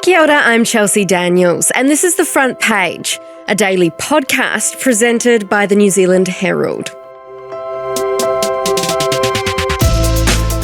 Kia ora, I'm Chelsea Daniels, and this is The Front Page, a daily podcast presented by the New Zealand Herald.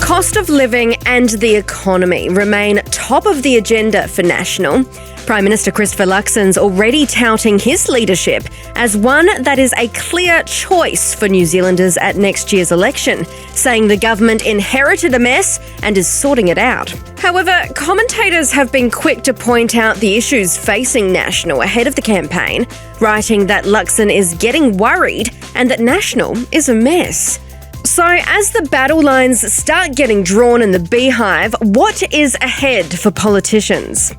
Cost of living and the economy remain top of the agenda for National. Prime Minister Christopher Luxon's already touting his leadership as one that is a clear choice for New Zealanders at next year's election, saying the government inherited a mess and is sorting it out. However, commentators have been quick to point out the issues facing National ahead of the campaign, writing that Luxon is getting worried and that National is a mess. So, as the battle lines start getting drawn in the beehive, what is ahead for politicians?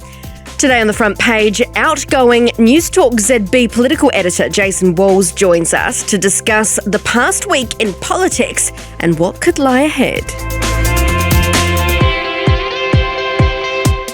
Today on the front page, outgoing Newstalk ZB political editor Jason Walls joins us to discuss the past week in politics and what could lie ahead.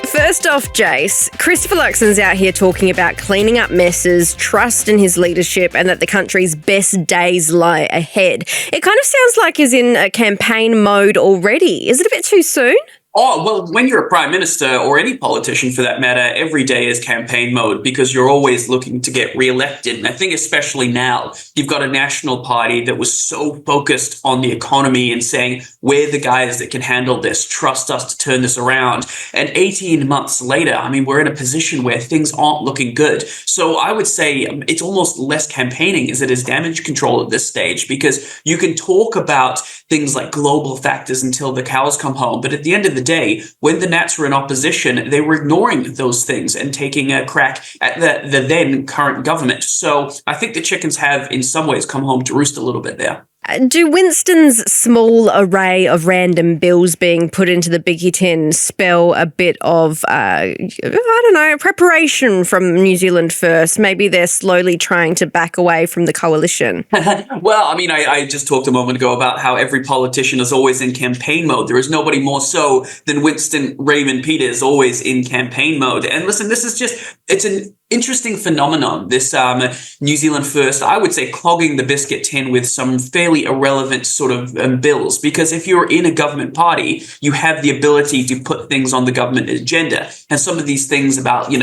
First off, Jace, Christopher Luxon's out here talking about cleaning up messes, trust in his leadership, and that the country's best days lie ahead. It kind of sounds like he's in a campaign mode already. Is it a bit too soon? Oh, well, when you're a prime minister, or any politician for that matter, every day is campaign mode because you're always looking to get re-elected. And I think especially now, you've got a National Party that was so focused on the economy and saying, we're the guys that can handle this, trust us to turn this around. And 18 months later, I mean, we're in a position where things aren't looking good. So I would say it's almost less campaigning as it is damage control at this stage, because you can talk about things like global factors until the cows come home. But at the end of the day, when the Nats were in opposition, they were ignoring those things and taking a crack at the then current government. So I think the chickens have in some ways come home to roost a little bit there. Do Winston's small array of random bills being put into the biggie tin spell a bit of, preparation from New Zealand First? Maybe they're slowly trying to back away from the coalition. Well, I mean, I just talked a moment ago about how every politician is always in campaign mode. There is nobody more so than Winston Raymond Peters, always in campaign mode. And listen, this is it's an interesting phenomenon, this New Zealand First, I would say, clogging the biscuit tin with some fairly irrelevant sort of bills. Because if you're in a government party, you have the ability to put things on the government agenda. And some of these things about,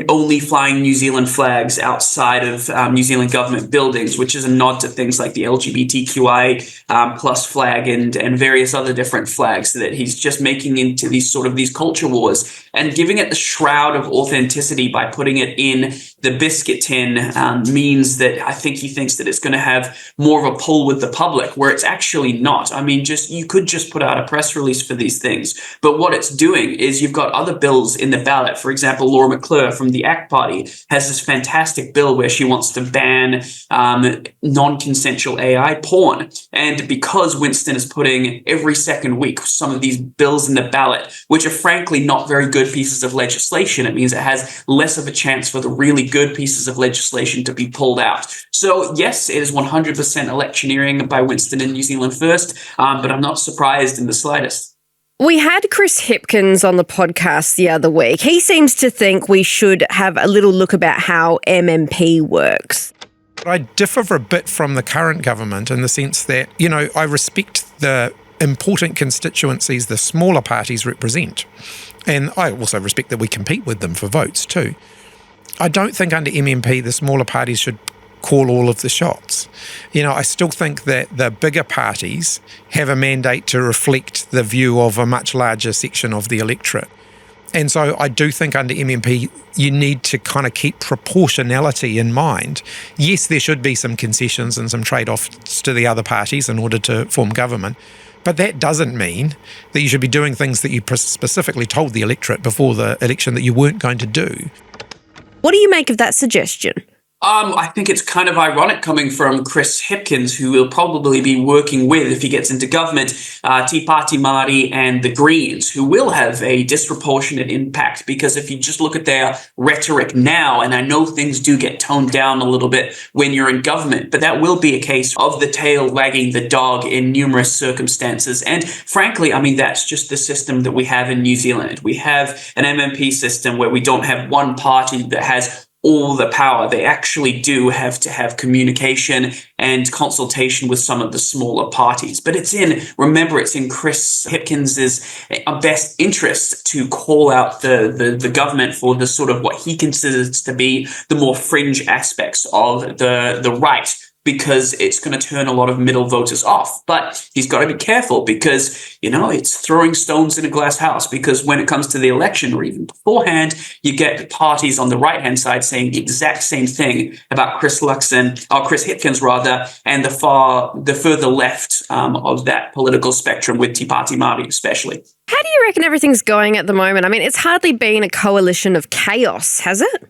only flying New Zealand flags outside of New Zealand government buildings, which is a nod to things like the LGBTQI plus flag and various other different flags that he's just making into these culture wars and giving it the shroud of authenticity by putting it in the biscuit tin means that I think he thinks that it's going to have more of a pull with the public, where it's actually not. I mean, you could just put out a press release for these things. But what it's doing is you've got other bills in the ballot. For example, Laura McClure from the ACT Party has this fantastic bill where she wants to ban non-consensual AI porn. And because Winston is putting every second week some of these bills in the ballot, which are frankly not very good pieces of legislation, it means it has less of a chance for the really good pieces of legislation to be pulled out. So yes, it is 100% electioneering by Winston and New Zealand First, but I'm not surprised in the slightest. We had Chris Hipkins on the podcast the other week. He seems to think we should have a little look about how MMP works. I differ a bit from the current government in the sense that, I respect the important constituencies the smaller parties represent. And I also respect that we compete with them for votes too. I don't think under MMP the smaller parties should call all of the shots. I still think that the bigger parties have a mandate to reflect the view of a much larger section of the electorate. And so I do think under MMP you need to kind of keep proportionality in mind. Yes, there should be some concessions and some trade-offs to the other parties in order to form government. But that doesn't mean that you should be doing things that you specifically told the electorate before the election that you weren't going to do. What do you make of that suggestion? I think it's kind of ironic coming from Chris Hipkins, who will probably be working with, if he gets into government, Tea Party Māori and the Greens, who will have a disproportionate impact. Because if you just look at their rhetoric now, and I know things do get toned down a little bit when you're in government, but that will be a case of the tail wagging the dog in numerous circumstances. And frankly, I mean, that's just the system that we have in New Zealand. We have an MMP system where we don't have one party that has all the power. They actually do have to have communication and consultation with some of the smaller parties. But it's in Chris Hipkins's best interest to call out the government for the sort of what he considers to be the more fringe aspects of the right, because it's going to turn a lot of middle voters off. But he's got to be careful because, it's throwing stones in a glass house, because when it comes to the election or even beforehand, you get parties on the right-hand side saying the exact same thing about Chris Hipkins rather, and the further left of that political spectrum with Tea Party Māori especially. How do you reckon everything's going at the moment? I mean, it's hardly been a coalition of chaos, has it?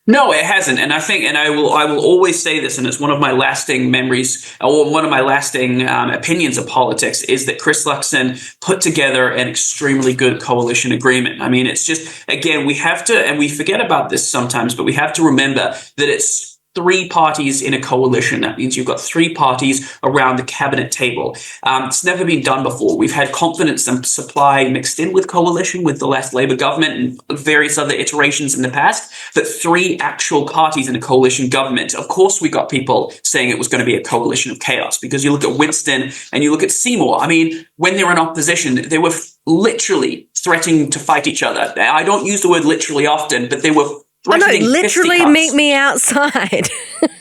No, it hasn't. And I will always say this, and it's one of my lasting memories, or one of my lasting opinions of politics, is that Chris Luxon put together an extremely good coalition agreement. I mean, it's just, again, we have to, and we forget about this sometimes, but we have to remember that it's 3 parties in a coalition. That means you've got 3 parties around the cabinet table. It's never been done before. We've had confidence and supply mixed in with coalition with the last Labour government and various other iterations in the past, but 3 actual parties in a coalition government. Of course, we got people saying it was going to be a coalition of chaos, because you look at Winston and you look at Seymour. I mean, when they were in opposition, they were literally threatening to fight each other. I don't use the word literally often, but they were literally meet me outside.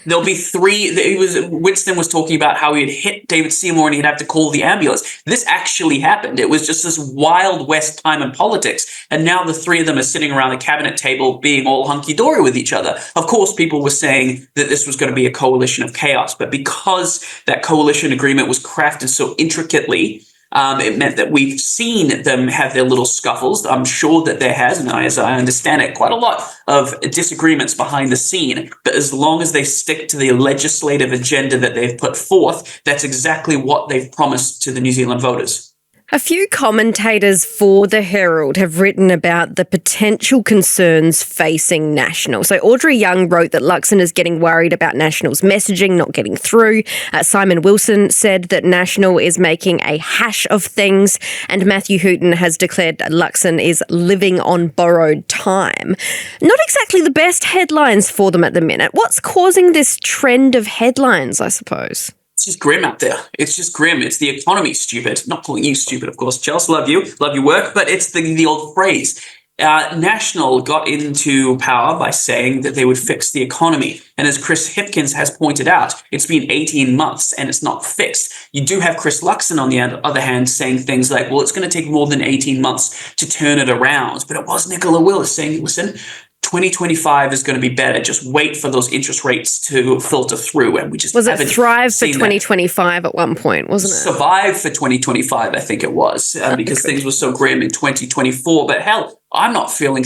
There'll be 3. Winston was talking about how he'd hit David Seymour and he'd have to call the ambulance. This actually happened. It was just this Wild West time in politics. And now the 3 of them are sitting around the cabinet table being all hunky-dory with each other. Of course, people were saying that this was going to be a coalition of chaos. But because that coalition agreement was crafted so intricately, it meant that we've seen them have their little scuffles. I'm sure that there has, and as I understand it, quite a lot of disagreements behind the scene. But as long as they stick to the legislative agenda that they've put forth, that's exactly what they've promised to the New Zealand voters. A few commentators for the Herald have written about the potential concerns facing National. So Audrey Young wrote that Luxon is getting worried about National's messaging not getting through. Simon Wilson said that National is making a hash of things. And Matthew Hooton has declared that Luxon is living on borrowed time. Not exactly the best headlines for them at the minute. What's causing this trend of headlines, I suppose? It's just grim out there. It's just grim. It's the economy, stupid. Not calling you stupid, of course, Chelsea. Love your work, but it's the old phrase. National got into power by saying that they would fix the economy. And as Chris Hipkins has pointed out, it's been 18 months and it's not fixed. You do have Chris Luxon, on the other hand, saying things like, well, it's going to take more than 18 months to turn it around. But it was Nicola Willis saying, listen, 2025 is going to be better. Just wait for those interest rates to filter through. And we just was it Thrive for 2025 at one point, wasn't it? Survive for 2025, I think it was, because things were so grim in 2024. But hell, I'm not thriving.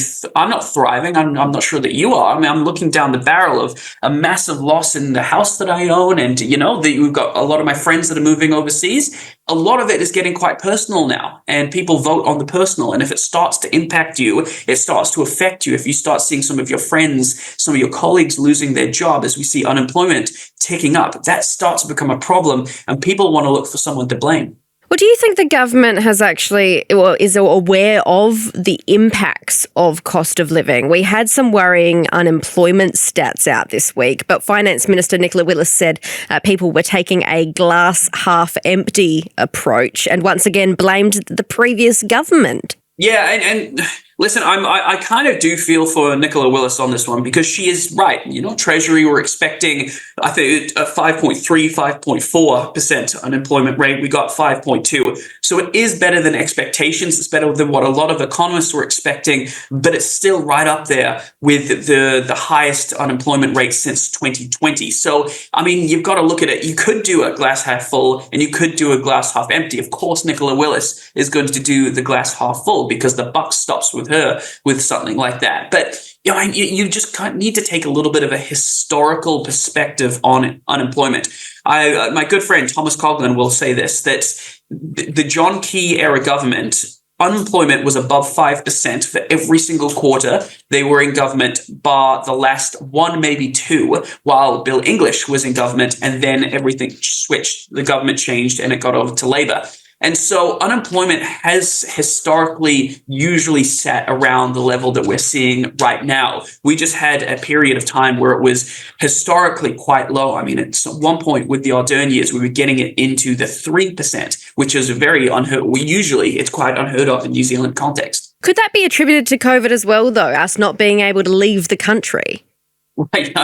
I'm not sure that you are. I mean, I'm looking down the barrel of a massive loss in the house that I own. And, we've got a lot of my friends that are moving overseas. A lot of it is getting quite personal now, and people vote on the personal. And if it starts to impact you, it starts to affect you. If you start seeing some of your friends, some of your colleagues losing their job, as we see unemployment ticking up, that starts to become a problem, and people want to look for someone to blame. Well, do you think the government has is aware of the impacts of cost of living? We had some worrying unemployment stats out this week, but Finance Minister Nicola Willis said people were taking a glass half empty approach and once again blamed the previous government. Yeah, and listen, I kind of do feel for Nicola Willis on this one, because she is right. Treasury were expecting, I think, a 5.3, 5.4% unemployment rate. We got 5.2. So it is better than expectations. It's better than what a lot of economists were expecting, but it's still right up there with the highest unemployment rate since 2020. So, I mean, you've got to look at it. You could do a glass half full and you could do a glass half empty. Of course, Nicola Willis is going to do the glass half full, because the buck stops with her with something like that. But you just need to take a little bit of a historical perspective on unemployment. My good friend Thomas Coughlin will say this, that the John Key era government, unemployment was above 5% for every single quarter they were in government, bar the last 1, maybe 2, while Bill English was in government, and then everything switched. The government changed and it got over to Labour. And so unemployment has historically usually sat around the level that we're seeing right now. We just had a period of time where it was historically quite low. I mean, at one point with the Ardern years, we were getting it into the 3%, which is very unheard. It's quite unheard of in New Zealand context. Could that be attributed to COVID as well, though, us not being able to leave the country? Right.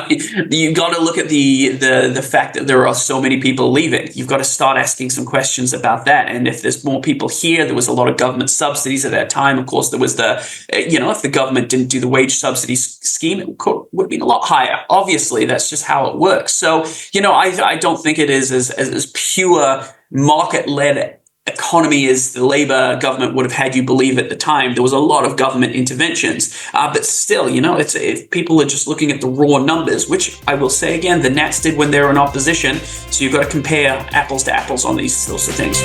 You've got to look at the fact that there are so many people leaving. You've got to start asking some questions about that. And if there's more people here, there was a lot of government subsidies at that time. Of course, there was if the government didn't do the wage subsidy scheme, it would have been a lot higher. Obviously, that's just how it works. So, I don't think it is as pure market-led economy as the Labour government would have had you believe at the time. There was a lot of government interventions, but still, if people are just looking at the raw numbers, which I will say again, the Nats did when they were in opposition. So you've got to compare apples to apples on these sorts of things.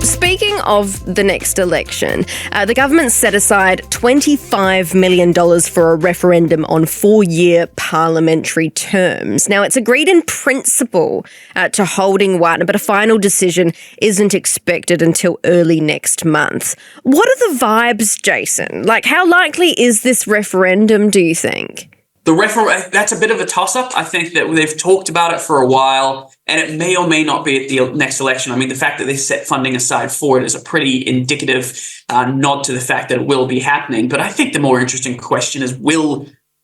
Speaking of the next election, the government set aside $25 million for a referendum on 4-year parliamentary terms. Now, it's agreed in principle to holding one, but a final decision isn't expected until early next month. What are the vibes, Jason? Like, how likely is this referendum, do you think? That's a bit of a toss-up. I think that they've talked about it for a while, and it may or may not be at the next election. I mean, the fact that they set funding aside for it is a pretty indicative nod to the fact that it will be happening. But I think the more interesting question is,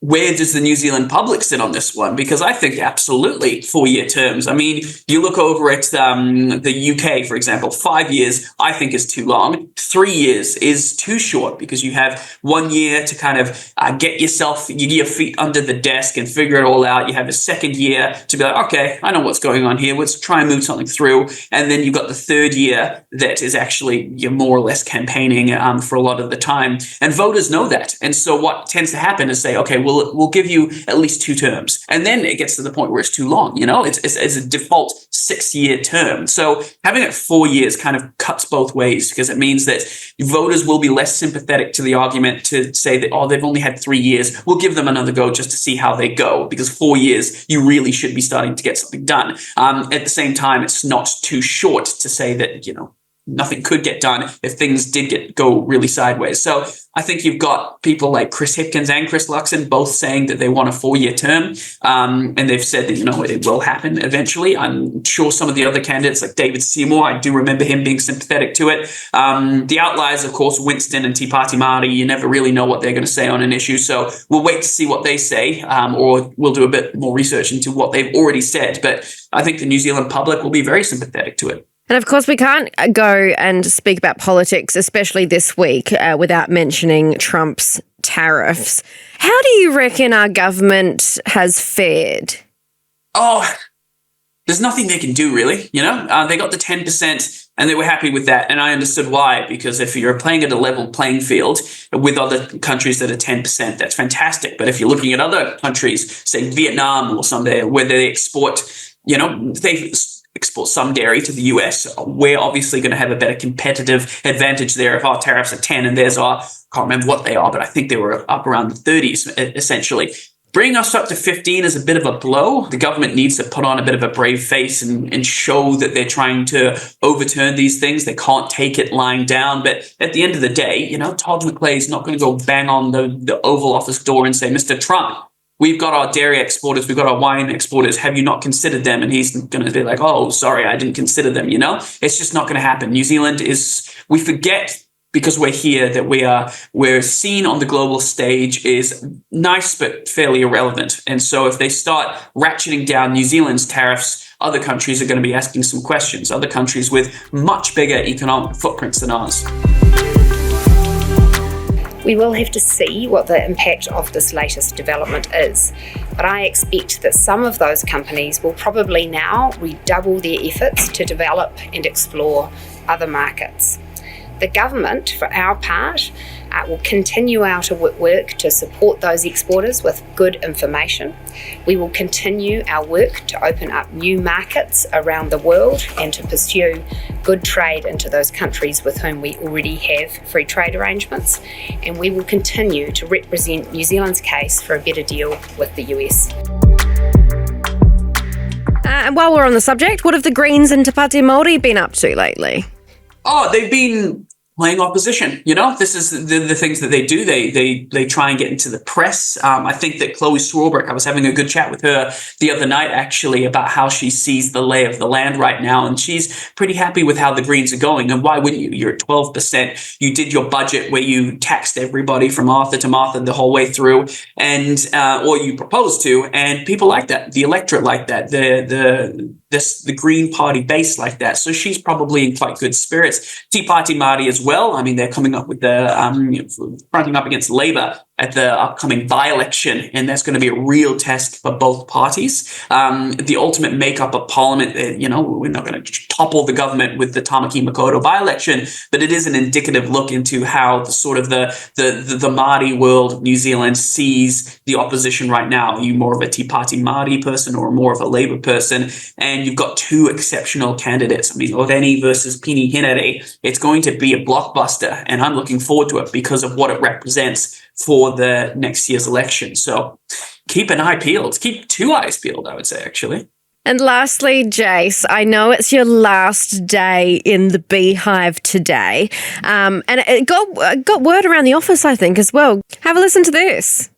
where does the New Zealand public sit on this one? Because I think absolutely 4-year terms. I mean, you look over at the UK, for example, 5 years, I think is too long. 3 years is too short because you have 1 year to kind of get your feet under the desk and figure it all out. You have a second year to be like, okay, I know what's going on here. Let's try and move something through. And then you've got the third year that is actually you're more or less campaigning for a lot of the time. And voters know that. And so what tends to happen is say, okay, we'll give you at least 2 terms. And then it gets to the point where it's too long. It's a default 6-year term. So having it 4 years kind of cuts both ways because it means that voters will be less sympathetic to the argument to say that, they've only had 3 years. We'll give them another go just to see how they go, because 4 years, you really should be starting to get something done. At the same time, it's not too short to say that, nothing could get done if things did go really sideways. So I think you've got people like Chris Hipkins and Chris Luxon both saying that they want a 4-year term. And they've said that, it will happen eventually. I'm sure some of the other candidates like David Seymour, I do remember him being sympathetic to it. The outliers, of course, Winston and Te Pāti Māori, you never really know what they're going to say on an issue. So we'll wait to see what they say, or we'll do a bit more research into what they've already said. But I think the New Zealand public will be very sympathetic to it. And of course, we can't go and speak about politics, especially this week, without mentioning Trump's tariffs. How do you reckon our government has fared? There's nothing they can do, really. They got the 10% and they were happy with that. And I understood why, because if you're playing at a level playing field with other countries that are 10%, that's fantastic. But if you're looking at other countries, say Vietnam or somewhere where they export, they export some dairy to the US, we're obviously going to have a better competitive advantage there if our tariffs are 10 and theirs are, I can't remember what they are, but I think they were up around the 30s, essentially. Bringing us up to 15 is a bit of a blow. The government needs to put on a bit of a brave face and show that they're trying to overturn these things. They can't take it lying down. But at the end of the day, Todd McClay's not going to go bang on the Oval Office door and say, Mr. Trump, we've got our dairy exporters, we've got our wine exporters, have you not considered them? And he's going to be like, oh, sorry, I didn't consider them, It's just not going to happen. New Zealand we forget because we're here that we're seen on the global stage is nice but fairly irrelevant. And so if they start ratcheting down New Zealand's tariffs, other countries are going to be asking some questions, other countries with much bigger economic footprints than ours. We will have to see what the impact of this latest development is, but I expect that some of those companies will probably now redouble their efforts to develop and explore other markets. The government, for our part, will continue our work to support those exporters with good information. We will continue our work to open up new markets around the world and to pursue good trade into those countries with whom we already have free trade arrangements. And we will continue to represent New Zealand's case for a better deal with the US. And while we're on the subject, what have the Greens and Te Pāti Māori been up to lately? Oh, they've been playing opposition. This is the things that they do. They try and get into the press. I think that Chloe Swarbrick, I was having a good chat with her the other night, actually, about how she sees the lay of the land right now. And she's pretty happy with how the Greens are going. And why wouldn't you? You're at 12%. You did your budget where you taxed everybody from Martha to Martha the whole way through, and or you proposed to, and people like that. The electorate like that. The Green Party base like that. So she's probably in quite good spirits. Te Pāti Māori as well. I mean, they're coming up with fronting up against Labour at the upcoming by-election, and that's going to be a real test for both parties. The ultimate makeup of Parliament, we're not going to topple the government with the Tamaki Makaurau by-election, but it is an indicative look into how the Māori world, New Zealand, sees the opposition right now. Are you more of a Te Pāti Māori person or more of a Labour person? And you've got two exceptional candidates. I mean, Oreni versus Pini Henare. It's going to be a blockbuster, and I'm looking forward to it because of what it represents for the next year's election. So keep an eye peeled. Keep two eyes peeled, I would say, actually. And lastly, Jace, I know it's your last day in the Beehive today. And it got word around the office, I think, as well. Have a listen to this.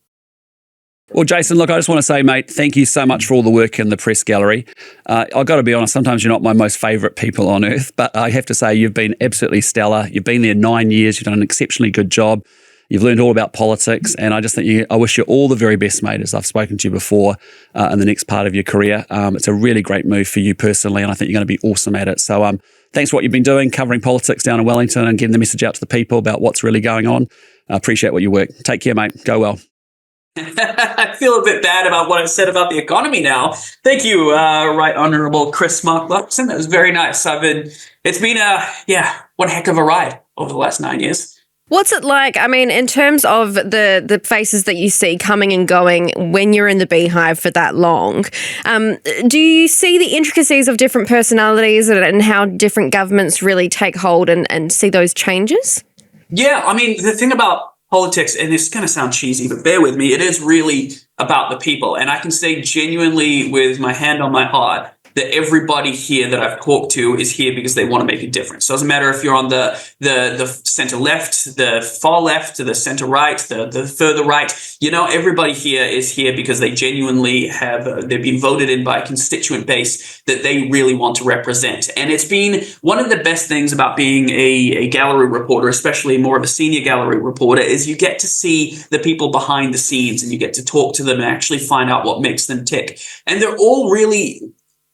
Well, Jason, look, I just want to say, mate, thank you so much for all the work in the press gallery. I've got to be honest, sometimes you're not my most favourite people on earth, but I have to say you've been absolutely stellar. You've been there 9 years. You've done an exceptionally good job. You've learned all about politics, and I just think I wish you all the very best, mate, as I've spoken to you before in the next part of your career. It's a really great move for you personally, and I think you're going to be awesome at it. So thanks for what you've been doing, covering politics down in Wellington and getting the message out to the people about what's really going on. I appreciate what you work. Take care, mate. Go well. I feel a bit bad about what I said about the economy now. Thank you, Right Honourable Chris Mark Luxon. That was very nice. It's been one heck of a ride over the last 9 years. What's it like, I mean, in terms of the faces that you see coming and going when you're in the Beehive for that long? Do you see the intricacies of different personalities and how different governments really take hold and see those changes? Yeah, I mean, the thing about politics, and it's going to sound cheesy, but bear with me, it is really about the people. And I can say genuinely with my hand on my heart that everybody here that I've talked to is here because they want to make a difference. So it doesn't matter if you're on the center left, the far left, the center right, the further right. Everybody here is here because they genuinely they've been voted in by a constituent base that they really want to represent. And it's been one of the best things about being a gallery reporter, especially more of a senior gallery reporter, is you get to see the people behind the scenes and you get to talk to them and actually find out what makes them tick. And they're all really...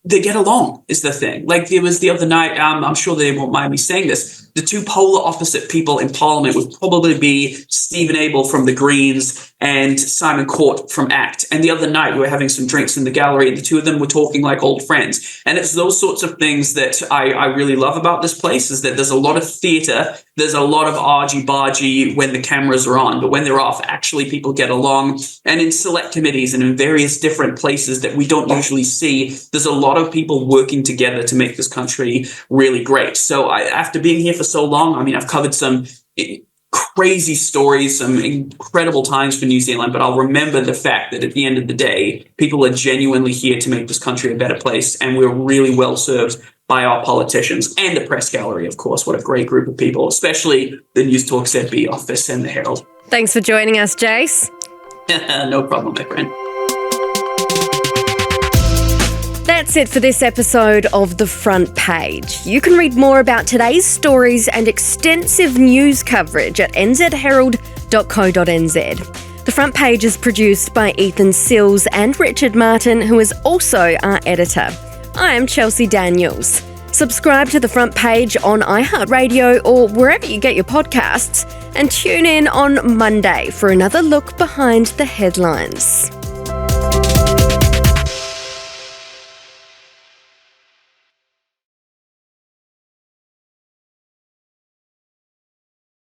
they get along is the thing. Like there was the other night, I'm sure they won't mind me saying this, the two polar opposite people in Parliament would probably be Stephen Abel from the Greens and Simon Court from ACT. And the other night we were having some drinks in the gallery and the two of them were talking like old friends. And it's those sorts of things that I really love about this place, is that there's a lot of theatre, there's a lot of argy-bargy when the cameras are on, but when they're off, actually people get along. And in select committees and in various different places that we don't usually see, there's a lot of people working together to make this country really great. So after being here for so long, I mean, I've covered some crazy stories, some incredible times for New Zealand, but I'll remember the fact that at the end of the day, people are genuinely here to make this country a better place, and we're really well served by our politicians and the press gallery, of course. What a great group of people, especially the Newstalk ZB office and the Herald. Thanks for joining us, Jace. No problem, my friend. That's it for this episode of The Front Page. You can read more about today's stories and extensive news coverage at nzherald.co.nz. The Front Page is produced by Ethan Sills and Richard Martin, who is also our editor. I am Chelsea Daniels. Subscribe to The Front Page on iHeartRadio or wherever you get your podcasts, and tune in on Monday for another look behind the headlines.